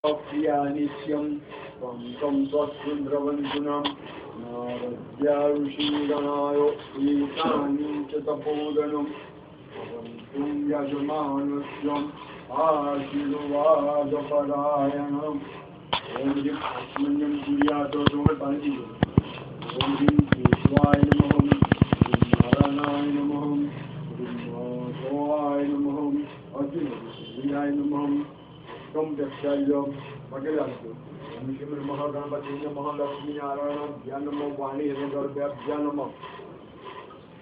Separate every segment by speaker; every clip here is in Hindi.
Speaker 1: प्रियानित्यं त्वं त्वं त्वत्पुत्रवन्दुनं नारद्याऋषिगणाय एतानि च तपोदनं भवन्तु यजमानस्यम् आशीर्वादपरायणम् ॐ ह्रीं आत्मन्यं कुर्यात् ॐ ह्रीं केशवाय नमः ॐ नारायणाय नमः ॐ माधवाय नमः अर्जुनाय नमः कम व्यक्षायम मगलास्तु ओम श्री महागणपति नमः लक्ष्मी नारायण ध्यान नमो वाणी हृदय नमः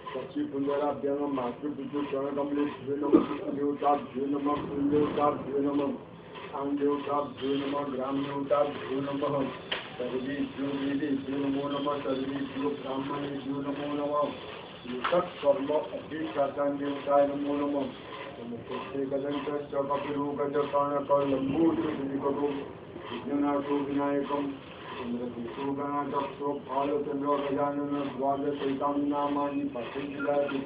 Speaker 1: सच्ची पुंजराभ्य नमः मातृ पितृ चरण कमलेभ्यो नमः देवताभ्यो नमः कुलदेवताभ्यो नमः स्थान देवताभ्यो नमः ग्राम देवताभ्यो नमः सर्वेभ्यो वेदेभ्यो नमो नमः सर्वेभ्यो ब्राह्मणेभ्यो नमो नमः तत्कर्म अभिष्टान देवताय नमो नमः नमस्ते गजंतश्च कपिरूपचकर्णकर्लम्बूतुलिकटो विघ्ननाथो विनायकं चन्द्रकेशो गणाध्यक्षो भालचन्द्रो गजानन द्वादशैतां नामानि पठन्ति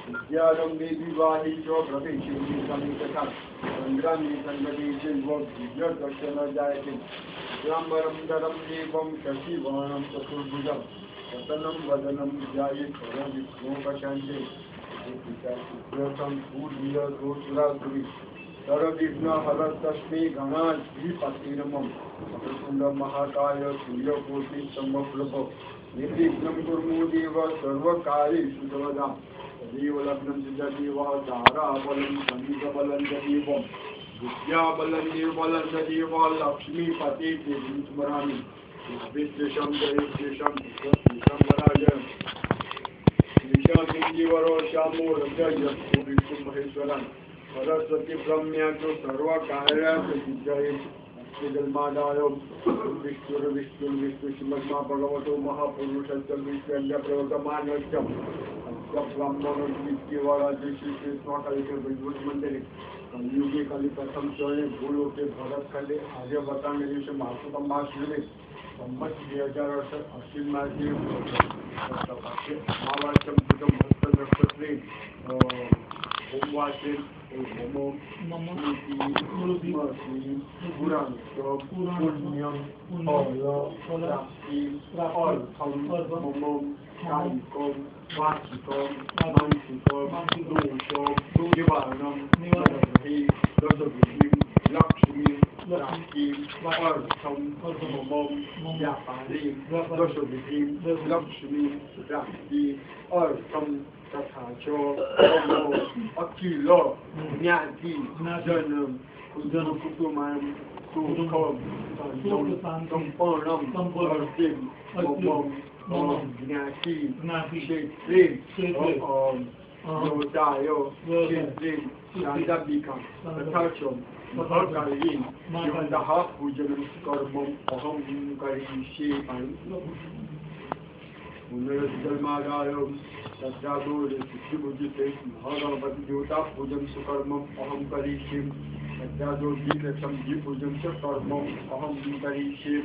Speaker 1: विद्यारम्भे विवाहे च प्रवेशे समितथा चन्द्राणि सङ्गते विद्योदस्य न जायते शुक्लाम्बरं धरं देवं शशिवर्णं चतुर्भुजं प्रसन्नं वदनं ध्यायेत् सर्वविघ्नोपशान्ते सर्वविघ्न हरस्तस्मै गणाधिपते नमः वक्रतुण्ड महाकाय सूर्यकोटि समप्रभ निर्विघ्नं कुरु देव सर्वकार्येषु सर्वदा तदेव लग्नं सिद्धदेव ताराबलं समीपबलं तदेव विद्याबलं निर्बलं तदेव लक्ष्मीपते देवीं स्मरामि विश्वेशं जयेशं विश्वेशं वराजयम् वरो श्यामो हृदय विष्णु महेश्वरन सरस्वती ब्रह्म्या जो सर्व कार्य सिद्धये जन्मादाय विष्णु विष्णु विष्णु श्रीमद्मा भगवतो महापुरुषस्य विष्णु प्रवर्तमानस्य ब्राह्मण विद्यवराज श्री कृष्ण कलिके विद्युत मंदिरे कलियुगे कलि प्रथम चरणे भूलोके भरत खंडे आर्यवर्ता देश मासुकम्मा श्री संवत 2018 अश्विन मासे महावाक्यम भूतम भक्त नक्षत्रे होमवासे नमो पुराण पुण्यम फल प्राप्ति अर्थम मम कायिकम वाचिकम मानसिकम दोषम निवारणम दशविधि लक्ष्मी प्राप्ति अर्थम मम व्यापारी दशविधि लक्ष्मी प्राप्ति अर्थम तथा च अखिल ज्ञाति जन्म कुटुंबं सुखम संपूर्णम मम ज्ञाति क्षेत्रे योदाय क्षेत्रे शादाबिकं तथा च महकाली योदाः पूजनं कर्मम् अहं करिष्ये पुनर्जन्मादाय तत्रादो सिद्धिमुजिते महागणपति देवता पूजन सुकर्मम् अहं करिष्ये तत्रादो दीर्घं पूजन च कर्मम् अहं करिष्ये